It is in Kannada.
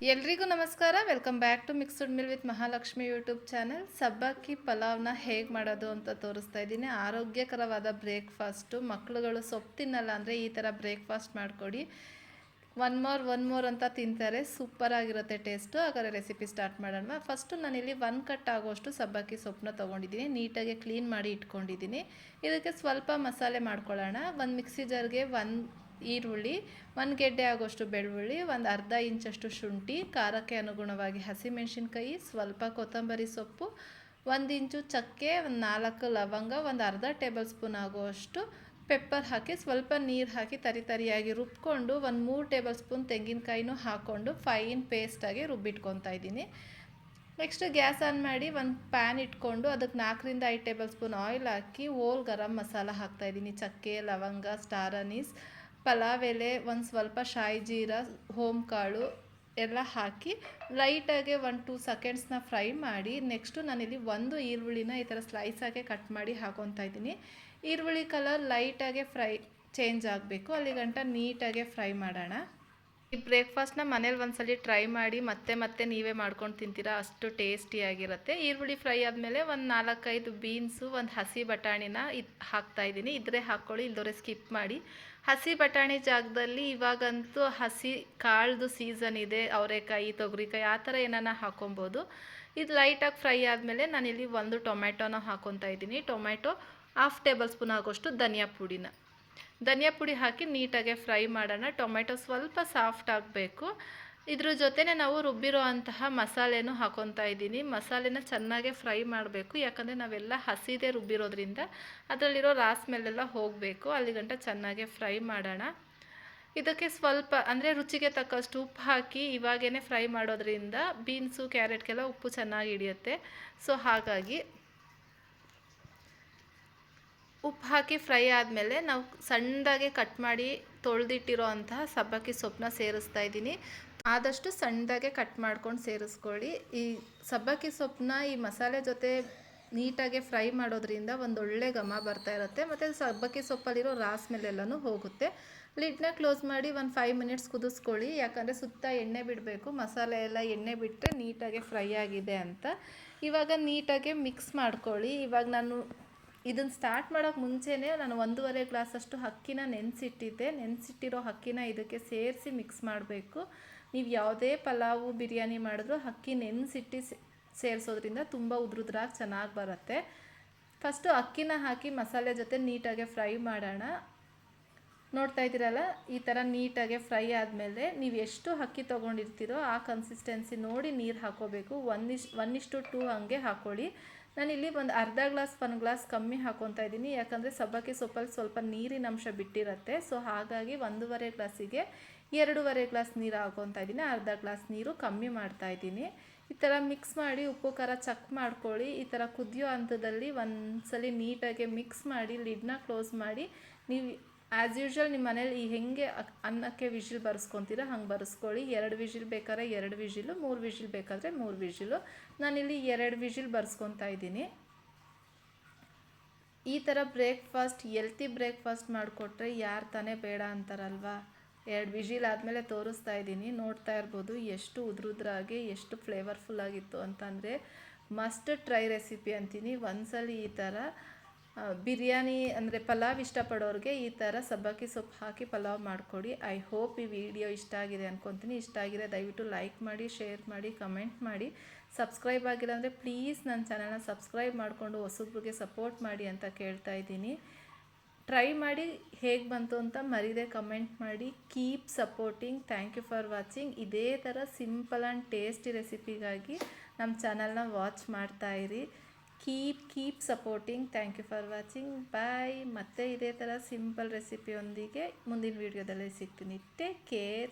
ಎಲ್ರಿಗೂ ನಮಸ್ಕಾರ. Welcome back to mixed meal with Mahalakshmi YouTube channel. ಸಬ್ಬಕ್ಕಿ ಪಲಾವ್ನ ಹೇಗೆ ಮಾಡೋದು ಅಂತ ತೋರಿಸ್ತಾ ಇದ್ದೀನಿ. ಆರೋಗ್ಯಕರವಾದ ಬ್ರೇಕ್ಫಾಸ್ಟು. ಮಕ್ಕಳುಗಳು ಸೊಪ್ಪು ತಿನ್ನಲ್ಲ ಅಂದರೆ ಈ ಥರ ಬ್ರೇಕ್ಫಾಸ್ಟ್ ಮಾಡಿಕೊಡಿ. ಒನ್ ಮೋರ್ ಅಂತ ತಿಂತಾರೆ. ಸೂಪರಾಗಿರುತ್ತೆ ಟೇಸ್ಟು. ಹಾಗಾದರೆ ರೆಸಿಪಿ ಸ್ಟಾರ್ಟ್ ಮಾಡೋಣ. ಫಸ್ಟು ನಾನಿಲ್ಲಿ 1 ಕಟ್ ಆಗೋಷ್ಟು ಸಬ್ಬಕ್ಕಿ ಸೊಪ್ಪನ್ನ ತೊಗೊಂಡಿದ್ದೀನಿ. ನೀಟಾಗಿ ಕ್ಲೀನ್ ಮಾಡಿ ಇಟ್ಕೊಂಡಿದ್ದೀನಿ. ಇದಕ್ಕೆ ಸ್ವಲ್ಪ ಮಸಾಲೆ ಮಾಡ್ಕೊಳ್ಳೋಣ. ಒಂದು ಮಿಕ್ಸಿ ಜಾರ್ಗೆ 1 ಈರುಳ್ಳಿ, 1 ಗೆಡ್ಡೆ ಆಗೋಷ್ಟು ಬೆಳ್ಳುಳ್ಳಿ, ಒಂದು ಅರ್ಧ ಇಂಚಷ್ಟು ಶುಂಠಿ, ಖಾರಕ್ಕೆ ಅನುಗುಣವಾಗಿ ಹಸಿಮೆಣಸಿನ್ಕಾಯಿ, ಸ್ವಲ್ಪ ಕೊತ್ತಂಬರಿ ಸೊಪ್ಪು, 1 ಇಂಚು ಚಕ್ಕೆ, ಒಂದು 4 ಲವಂಗ, ಒಂದು ಅರ್ಧ ಟೇಬಲ್ ಸ್ಪೂನ್ ಆಗುವಷ್ಟು ಪೆಪ್ಪರ್ ಹಾಕಿ ಸ್ವಲ್ಪ ನೀರು ಹಾಕಿ ತರಿಯಾಗಿ ರುಬ್ಕೊಂಡು ಒಂದು 3 ಟೇಬಲ್ ಸ್ಪೂನ್ ತೆಂಗಿನಕಾಯಿನೂ ಹಾಕ್ಕೊಂಡು ಫೈನ್ ಪೇಸ್ಟಾಗಿ ರುಬ್ಬಿಟ್ಕೊತಾ ಇದ್ದೀನಿ. ನೆಕ್ಸ್ಟ್ ಗ್ಯಾಸ್ ಆನ್ ಮಾಡಿ ಒಂದು ಪ್ಯಾನ್ ಇಟ್ಕೊಂಡು ಅದಕ್ಕೆ 4ರಿಂದ 5 ಟೇಬಲ್ ಸ್ಪೂನ್ ಆಯಿಲ್ ಹಾಕಿ ಹೋಲ್ ಗರಂ ಮಸಾಲ ಹಾಕ್ತಾಯಿದ್ದೀನಿ. ಚಕ್ಕೆ, ಲವಂಗ, ಸ್ಟಾರ್ ಅನೀಸ್, ಪಲಾವ್ ಎಲೆ, ಒಂದು ಸ್ವಲ್ಪ ಶಾಯಿ ಜೀರಾ, ಹೋಮ್ ಕಾಳು ಎಲ್ಲ ಹಾಕಿ ಲೈಟಾಗಿ 1-2 ಸೆಕೆಂಡ್ಸ್ನ ಫ್ರೈ ಮಾಡಿ ನೆಕ್ಸ್ಟು ನಾನಿಲ್ಲಿ ಒಂದು ಈರುಳ್ಳಿನ ಈ ಥರ ಸ್ಲೈಸಾಗೆ ಕಟ್ ಮಾಡಿ ಹಾಕೊತಾ ಇದ್ದೀನಿ. ಈರುಳ್ಳಿ ಕಲರ್ ಲೈಟಾಗೆ ಚೇಂಜ್ ಆಗಬೇಕು, ಅಲ್ಲಿಗಂಟ ನೀಟಾಗೆ ಫ್ರೈ ಮಾಡೋಣ. ಈ ಬ್ರೇಕ್ಫಾಸ್ಟ್ನ ಮನೇಲಿ ಒಂದ್ಸಲಿ ಟ್ರೈ ಮಾಡಿ ಮತ್ತೆ ನೀವೇ ಮಾಡ್ಕೊಂಡು ತಿಂತೀರಾ, ಅಷ್ಟು ಟೇಸ್ಟಿಯಾಗಿರುತ್ತೆ. ಈರುಳ್ಳಿ ಫ್ರೈ ಆದಮೇಲೆ ಒಂದು 4-5 ಬೀನ್ಸು, ಒಂದು ಹಸಿ ಬಟಾಣಿನ ಹಾಕ್ತಾಯಿದ್ದೀನಿ. ಇದ್ರೆ ಹಾಕ್ಕೊಳ್ಳಿ, ಇಲ್ದೋರೆ ಸ್ಕಿಪ್ ಮಾಡಿ. ಹಸಿ ಬಟಾಣಿ ಜಾಗದಲ್ಲಿ ಇವಾಗಂತೂ ಹಸಿ ಕಾಳ್ದು ಸೀಸನ್ ಇದೆ, ಅವರೆಕಾಯಿ, ತೊಗರಿಕಾಯಿ ಆ ಥರ ಏನಾನ ಹಾಕೊಬೋದು. ಇದು ಲೈಟಾಗಿ ಫ್ರೈ ಆದಮೇಲೆ ನಾನಿಲ್ಲಿ ಒಂದು ಟೊಮೆಟೊನ ಹಾಕ್ಕೊತಾ ಇದ್ದೀನಿ. ಟೊಮೆಟೊ 1/2 ಟೇಬಲ್ ಸ್ಪೂನ್ ಆಗೋಷ್ಟು ಧನಿಯಾ ಪುಡಿ ಹಾಕಿ ನೀಟಾಗೆ ಫ್ರೈ ಮಾಡೋಣ. ಟೊಮೆಟೊ ಸ್ವಲ್ಪ ಸಾಫ್ಟ್ ಆಗಬೇಕು. ಇದ್ರ ಜೊತೆನೇ ನಾವು ರುಬ್ಬಿರೋ ಅಂತಹ ಮಸಾಲೆನೂ ಹಾಕ್ಕೊತಾ ಇದ್ದೀನಿ. ಮಸಾಲೆನ ಚೆನ್ನಾಗೆ ಫ್ರೈ ಮಾಡಬೇಕು, ಯಾಕಂದರೆ ನಾವೆಲ್ಲ ಹಸಿದೇ ರುಬ್ಬಿರೋದ್ರಿಂದ ಅದರಲ್ಲಿರೋ ಸ್ಮೆಲ್ಲೆಲ್ಲ ಹೋಗಬೇಕು. ಅಲ್ಲಿಗಂಟ ಚೆನ್ನಾಗೆ ಫ್ರೈ ಮಾಡೋಣ. ಇದಕ್ಕೆ ಸ್ವಲ್ಪ ಅಂದರೆ ರುಚಿಗೆ ತಕ್ಕಷ್ಟು ಉಪ್ಪು ಹಾಕಿ ಇವಾಗೇ ಫ್ರೈ ಮಾಡೋದ್ರಿಂದ ಬೀನ್ಸು, ಕ್ಯಾರೆಟ್ಗೆಲ್ಲ ಉಪ್ಪು ಚೆನ್ನಾಗಿ ಹಿಡಿಯುತ್ತೆ. ಸೊ ಹಾಗಾಗಿ ಉಪ್ಪು ಹಾಕಿ ಫ್ರೈ ಆದಮೇಲೆ ನಾವು ಸಣ್ಣದಾಗೆ ಕಟ್ ಮಾಡಿ ತೊಳೆದಿಟ್ಟಿರೋ ಅಂತಹ ಸಬ್ಬಕ್ಕಿ ಸೊಪ್ಪನ್ನ ಸೇರಿಸ್ತಾ ಇದ್ದೀನಿ. ಆದಷ್ಟು ಸಣ್ಣದಾಗೆ ಕಟ್ ಮಾಡ್ಕೊಂಡು ಸೇರಿಸ್ಕೊಳ್ಳಿ. ಈ ಸಬ್ಬಕ್ಕಿ ಸೊಪ್ಪನ್ನ ಈ ಮಸಾಲೆ ಜೊತೆ ನೀಟಾಗೆ ಫ್ರೈ ಮಾಡೋದ್ರಿಂದ ಒಂದೊಳ್ಳೆ ಘಮ ಬರ್ತಾ ಇರುತ್ತೆ, ಮತ್ತು ಸಬ್ಬಕ್ಕಿ ಸೊಪ್ಪಲ್ಲಿರೋ ಸ್ಮೆಲ್ಲೆಲ್ಲನೂ ಹೋಗುತ್ತೆ. ಲಿಡ್ನ ಕ್ಲೋಸ್ ಮಾಡಿ ಒಂದು 5 ಮಿನಿಟ್ಸ್ ಕುದಿಸ್ಕೊಳ್ಳಿ, ಯಾಕಂದರೆ ಸುತ್ತ ಎಣ್ಣೆ ಬಿಡಬೇಕು. ಮಸಾಲೆ ಎಲ್ಲ ಎಣ್ಣೆ ಬಿಟ್ಟರೆ ನೀಟಾಗೆ ಫ್ರೈ ಆಗಿದೆ ಅಂತ. ಇವಾಗ ನೀಟಾಗೆ ಮಿಕ್ಸ್ ಮಾಡ್ಕೊಳ್ಳಿ. ಇವಾಗ ನಾನು ಇದನ್ನು ಸ್ಟಾರ್ಟ್ ಮಾಡೋಕ್ಕೆ ಮುಂಚೆನೇ ನಾನು 1.5 ಗ್ಲಾಸಷ್ಟು ಅಕ್ಕಿನ ನೆನೆಸಿಟ್ಟಿರೋ ಅಕ್ಕಿನ ಇದಕ್ಕೆ ಸೇರಿಸಿ ಮಿಕ್ಸ್ ಮಾಡಬೇಕು. ನೀವು ಯಾವುದೇ ಪಲಾವು, ಬಿರಿಯಾನಿ ಮಾಡಿದ್ರೂ ಅಕ್ಕಿ ನೆನೆಸಿಟ್ಟು ಸೇರಿಸೋದ್ರಿಂದ ತುಂಬ ಉದ್ರುದ್ರಾಗಿ ಚೆನ್ನಾಗಿ ಬರುತ್ತೆ. ಫಸ್ಟು ಅಕ್ಕಿನ ಹಾಕಿ ಮಸಾಲೆ ಜೊತೆ ನೀಟಾಗೆ ಫ್ರೈ ಮಾಡೋಣ. ನೋಡ್ತಾ ಇದ್ದೀರಲ್ಲ, ಈ ಥರ ನೀಟಾಗೆ ಫ್ರೈ ಆದಮೇಲೆ ನೀವು ಎಷ್ಟು ಅಕ್ಕಿ ತೊಗೊಂಡಿರ್ತೀರೋ ಆ ಕನ್ಸಿಸ್ಟೆನ್ಸಿ ನೋಡಿ ನೀರು ಹಾಕ್ಕೋಬೇಕು. 1:2 ಹಾಗೆ ಹಾಕ್ಕೊಳ್ಳಿ. ನಾನಿಲ್ಲಿ ಒಂದು ಅರ್ಧ ಗ್ಲಾಸ್ 1 ಗ್ಲಾಸ್ ಕಮ್ಮಿ ಹಾಕ್ಕೊತಾ ಇದ್ದೀನಿ, ಯಾಕಂದರೆ ಸಬ್ಬಕ್ಕಿ ಸೊಪ್ಪಲ್ಲಿ ಸ್ವಲ್ಪ ನೀರಿನ ಅಂಶ ಬಿಟ್ಟಿರುತ್ತೆ. ಸೊ ಹಾಗಾಗಿ 1.5 ಗ್ಲಾಸಿಗೆ 2.5 ಗ್ಲಾಸ್ ನೀರು ಹಾಕ್ಕೊತಾ ಇದ್ದೀನಿ. ಅರ್ಧ ಗ್ಲಾಸ್ ನೀರು ಕಮ್ಮಿ ಮಾಡ್ತಾಯಿದ್ದೀನಿ. ಈ ಥರ ಮಿಕ್ಸ್ ಮಾಡಿ ಉಪ್ಪು ಖಾರ ಚೆಕ್ ಮಾಡ್ಕೊಳ್ಳಿ. ಈ ಥರ ಕುದಿಯೋ ಹಂತದಲ್ಲಿ ಒಂದ್ಸಲಿ ನೀಟಾಗಿ ಮಿಕ್ಸ್ ಮಾಡಿ ಲಿಡ್ನ ಕ್ಲೋಸ್ ಮಾಡಿ ನೀವು ಆ್ಯಸ್ ಯೂಶ್ವಲ್ ನಿಮ್ಮ ಮನೇಲಿ ಹೆಂಗೆ ಅನ್ನಕ್ಕೆ ವಿಷಿಲ್ ಬರೆಸ್ಕೊತೀರ ಹಂಗೆ ಬರೆಸ್ಕೊಳ್ಳಿ. 2 ವಿಷಿಲ್ ಬೇಕಾದ್ರೆ 2 ವಿಷಿಲು, 3 ವಿಷಿಲ್ ಬೇಕಾದರೆ 3 ವಿಷಿಲು. ನಾನಿಲ್ಲಿ 2 ವಿಷಿಲ್ ಬರೆಸ್ಕೊತಾ ಇದ್ದೀನಿ. ಈ ಥರ ಬ್ರೇಕ್ಫಾಸ್ಟ್, ಹೆಲ್ತಿ ಬ್ರೇಕ್ಫಾಸ್ಟ್ ಮಾಡಿಕೊಟ್ರೆ ಯಾರು ತಾನೇ ಬೇಡ ಅಂತಾರಲ್ವ. 2 ವಿಷಿಲ್ ಆದಮೇಲೆ ತೋರಿಸ್ತಾ ಇದ್ದೀನಿ. ನೋಡ್ತಾ ಇರ್ಬೋದು ಎಷ್ಟು ಉದ್ರುದ್ರಾಗಿ ಎಷ್ಟು ಫ್ಲೇವರ್ಫುಲ್ ಆಗಿತ್ತು ಅಂತಂದರೆ ಮಸ್ಟ್ ಟ್ರೈ ರೆಸಿಪಿ ಅಂತೀನಿ. ಒಂದ್ಸಲಿ ಈ ಥರ ಬಿರಿಯಾನಿ ಅಂದರೆ ಪಲಾವ್ ಇಷ್ಟಪಡೋರಿಗೆ ಈ ಥರ ಸಬ್ಬಕ್ಕಿ ಸೊಪ್ಪು ಹಾಕಿ ಪಲಾವ್ ಮಾಡಿಕೊಡಿ. ಐ ಹೋಪ್ ಈ ವಿಡಿಯೋ ಇಷ್ಟ ಆಗಿದೆ ಅಂದ್ಕೊತೀನಿ. ಇಷ್ಟ ಆಗಿದೆ ದಯವಿಟ್ಟು ಲೈಕ್ ಮಾಡಿ, ಶೇರ್ ಮಾಡಿ, ಕಮೆಂಟ್ ಮಾಡಿ. ಸಬ್ಸ್ಕ್ರೈಬ್ ಆಗಿಲ್ಲ ಅಂದರೆ ಪ್ಲೀಸ್ ನನ್ನ ಚಾನಲ್ನ ಸಬ್ಸ್ಕ್ರೈಬ್ ಮಾಡಿಕೊಂಡು ಹೊಸಬ್ರಿಗೆ ಸಪೋರ್ಟ್ ಮಾಡಿ ಅಂತ ಕೇಳ್ತಾ ಇದ್ದೀನಿ. ಟ್ರೈ ಮಾಡಿ ಹೇಗೆ ಬಂತು ಅಂತ ಮರೀದೆ ಕಮೆಂಟ್ ಮಾಡಿ. Keep supporting. Thank you for watching. ಇದೇ ಥರ ಸಿಂಪಲ್ ಆ್ಯಂಡ್ ಟೇಸ್ಟಿ ರೆಸಿಪಿಗಾಗಿ ನಮ್ಮ ಚಾನಲ್ನ ವಾಚ್ ಮಾಡ್ತಾಯಿರಿ. Keep supporting. Thank you for watching. Bye. ಮತ್ತೆ ಇದೇ ಥರ ಸಿಂಪಲ್ ರೆಸಿಪಿಯೊಂದಿಗೆ ಮುಂದಿನ ವೀಡಿಯೋದಲ್ಲಿ ಸಿಗ್ತೀನಿ. Take care.